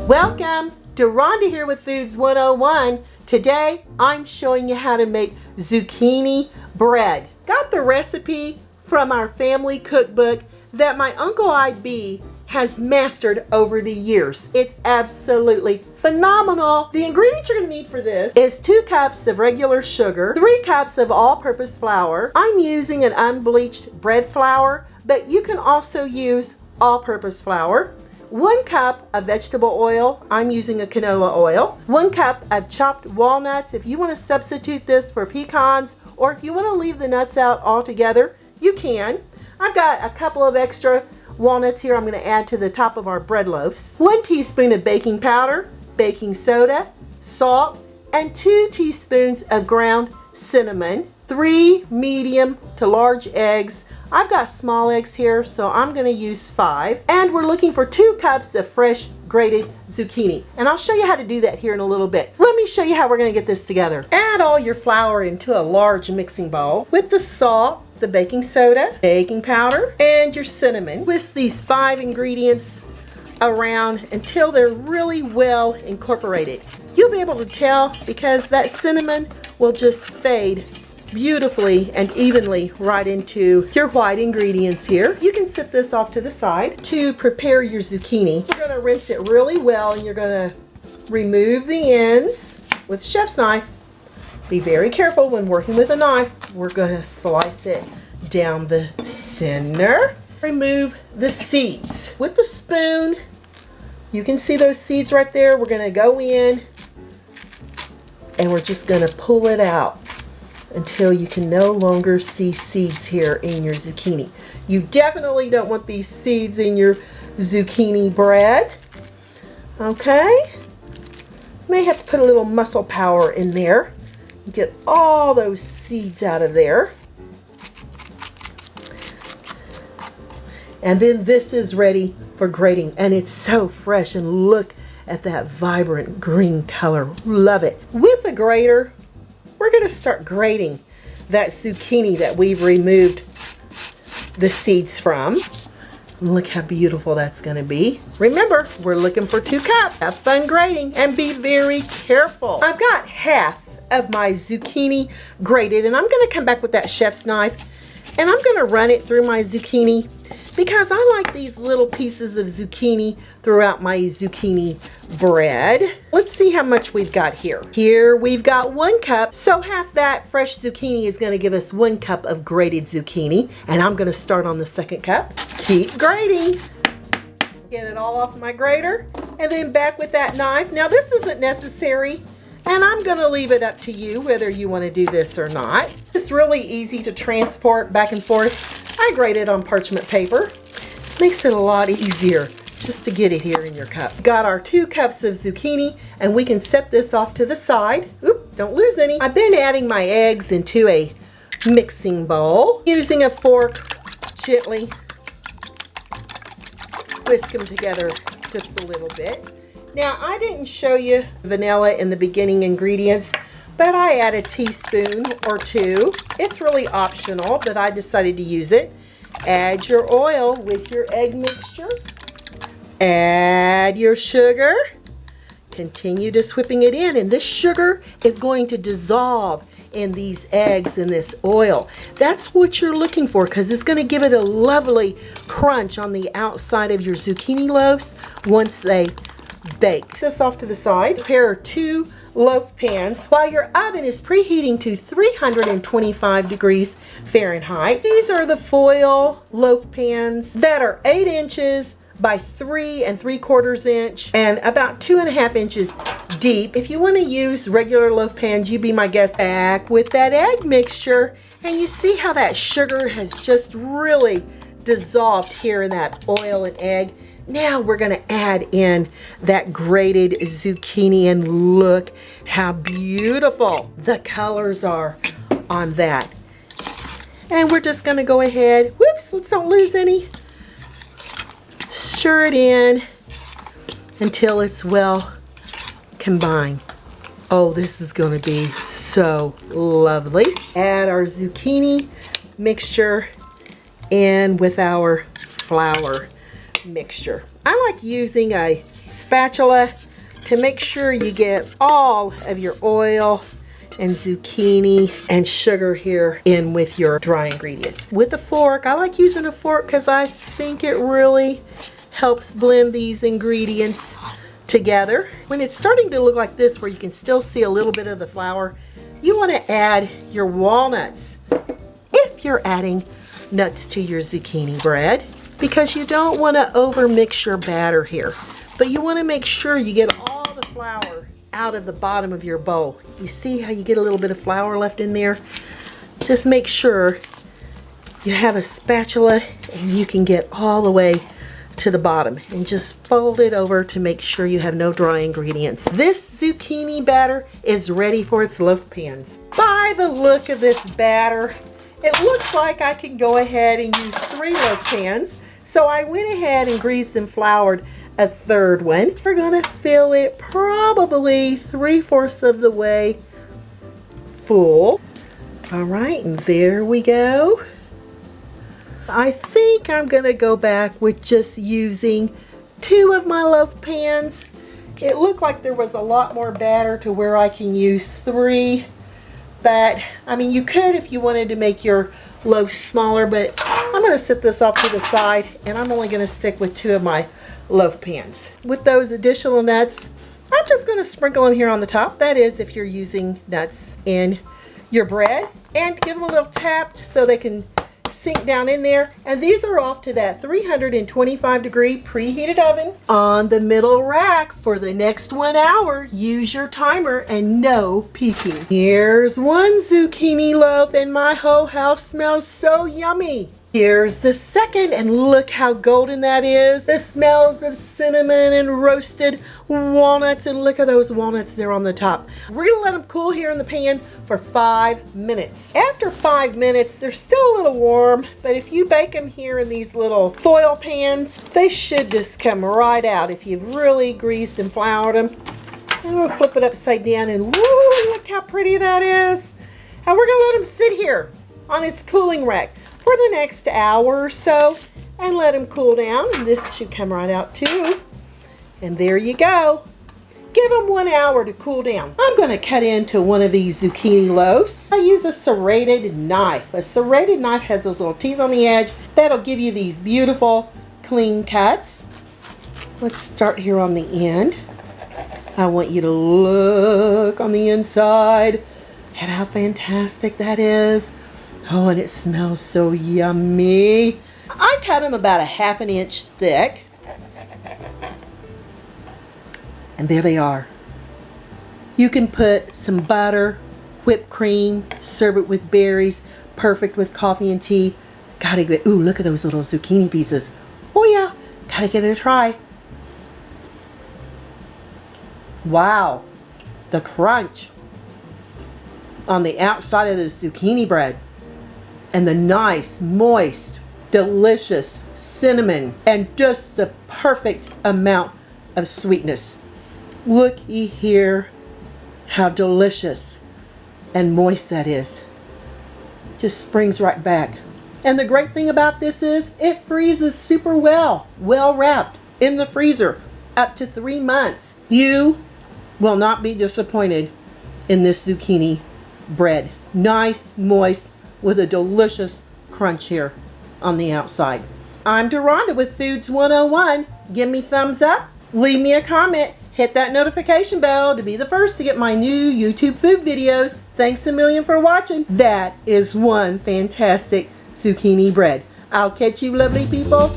Welcome to Rhonda here with Foods 101. Today I'm showing you how to make zucchini bread. Got the recipe from our family cookbook that my Uncle IB has mastered over the years. It's absolutely phenomenal. The ingredients you're going to need for this is 2 cups of regular sugar, 3 cups of all-purpose flour. I'm using an unbleached bread flour, but you can also use all-purpose flour. 1 cup of vegetable oil. I'm using a canola oil. 1 cup of chopped walnuts. If you want to substitute this for pecans, or if you want to leave the nuts out altogether, you can. I've got a couple of extra walnuts here I'm going to add to the top of our bread loaves. 1 teaspoon of baking powder, baking soda, salt, and 2 teaspoons of ground cinnamon. 3 medium to large eggs. I've got small eggs here, so I'm going to use 5. And we're looking for 2 cups of fresh grated zucchini. And I'll show you how to do that here in a little bit. Let me show you how we're going to get this together. Add all your flour into a large mixing bowl with the salt, the baking soda, baking powder, and your cinnamon. Whisk these 5 ingredients around until they're really well incorporated. You'll be able to tell because that cinnamon will just fade beautifully and evenly right into your white ingredients here. You can set this off to the side. To prepare your zucchini, you're going to rinse it really well and you're going to remove the ends with a chef's knife. Be very careful when working with a knife. We're going to slice it down the center. Remove the seeds. With the spoon, you can see those seeds right there. We're going to go in and we're just going to pull it out until you can no longer see seeds here in your zucchini. You definitely don't want these seeds in your zucchini bread. Okay? May have to put a little muscle power in there. Get all those seeds out of there. And then this is ready for grating. And it's so fresh. And look at that vibrant green color. Love it. With a grater, we're going to start grating that zucchini that we've removed the seeds from. Look how beautiful that's going to be. Remember, we're looking for 2 cups. Have fun grating and be very careful. I've got half of my zucchini grated and I'm going to come back with that chef's knife and I'm going to run it through my zucchini because I like these little pieces of zucchini throughout my zucchini bread. Let's see how much we've got here. Here we've got 1 cup, so half that fresh zucchini is going to give us 1 cup of grated zucchini, and I'm going to start on the 2nd cup. Keep grating. Get it all off my grater, and then back with that knife. Now this isn't necessary, and I'm going to leave it up to you whether you want to do this or not. It's really easy to transport back and forth. I grate it on parchment paper. Makes it a lot easier just to get it here in your cup. Got our 2 cups of zucchini and we can set this off to the side. Oop, don't lose any. I've been adding my eggs into a mixing bowl. Using a fork, gently whisk them together just a little bit. Now I didn't show you vanilla in the beginning ingredients, but I add a teaspoon or 2. It's really optional, but I decided to use it. Add your oil with your egg mixture. Add your sugar. Continue just whipping it in, and this sugar is going to dissolve in these eggs and this oil. That's what you're looking for because it's going to give it a lovely crunch on the outside of your zucchini loaves once they bake. Set this off to the side. Prepare 2 loaf pans while your oven is preheating to 325 degrees Fahrenheit. These are the foil loaf pans that are 8 inches by 3 3/4 inch and about 2.5 inches deep. If you want to use regular loaf pans, you be my guest. Back with that egg mixture, and you see how that sugar has just really dissolved here in that oil and egg. Now we're going to add in that grated zucchini, and look how beautiful the colors are on that. And we're just going to go ahead, whoops, let's don't lose any. Stir it in until it's well combined. Oh, this is going to be so lovely. Add our zucchini mixture in with our flour mixture. I like using a spatula to make sure you get all of your oil and zucchini and sugar here in with your dry ingredients. With a fork, I like using a fork because I think it really helps blend these ingredients together. When it's starting to look like this, where you can still see a little bit of the flour, you want to add your walnuts if you're adding nuts to your zucchini bread, because you don't want to over mix your batter here, but you want to make sure you get all the flour out of the bottom of your bowl. You see how you get a little bit of flour left in there? Just make sure you have a spatula and you can get all the way to the bottom, and just fold it over to make sure you have no dry ingredients. This zucchini batter is ready for its loaf pans. By the look of this batter, it looks like I can go ahead and use 3 loaf pans. So I went ahead and greased and floured a third one. We're gonna fill it probably 3/4 of the way full. All right, and there we go. I think I'm gonna go back with just using 2 of my loaf pans. It looked like there was a lot more batter to where I can use 3, but I mean, you could if you wanted to make your loaf smaller, but I'm gonna set this off to the side and I'm only gonna stick with 2 of my loaf pans. With those additional nuts, I'm just gonna sprinkle them here on the top. That is, if you're using nuts in your bread, and give them a little tap so they can sink down in there. And these are off to that 325-degree preheated oven on the middle rack for the next 1 hour. Use your timer and no peeking. Here's one zucchini loaf and my whole house smells so yummy. Here's the second, and look how golden that is. The smells of cinnamon and roasted walnuts, and look at those walnuts there on the top. We're gonna let them cool here in the pan for 5 minutes. After 5 minutes, they're still a little warm, but if you bake them here in these little foil pans, they should just come right out if you've really greased and floured them. I'm gonna flip it upside down, and woo, look how pretty that is. And we're gonna let them sit here on its cooling rack for the next hour or so and let them cool down. And this should come right out too. And there you go. Give them 1 hour to cool down. I'm going to cut into one of these zucchini loaves. I use a serrated knife. A serrated knife has those little teeth on the edge that'll give you these beautiful clean cuts. Let's start here on the end. I want you to look on the inside at how fantastic that is. Oh, and it smells so yummy. I cut them about 1/2 inch thick. And there they are. You can put some butter, whipped cream, serve it with berries, perfect with coffee and tea. Gotta give it, ooh, look at those little zucchini pieces. Oh yeah, gotta give it a try. Wow, the crunch on the outside of this zucchini bread. And the nice, moist, delicious cinnamon and just the perfect amount of sweetness. Looky here how delicious and moist that is. Just springs right back. And the great thing about this is it freezes super well wrapped in the freezer up to 3 months. You will not be disappointed in this zucchini bread. Nice, moist, with a delicious crunch here on the outside. I'm Deronda with Foods 101. Give me thumbs up, leave me a comment, hit that notification bell to be the first to get my new YouTube food videos. Thanks a million for watching. That is one fantastic zucchini bread. I'll catch you lovely people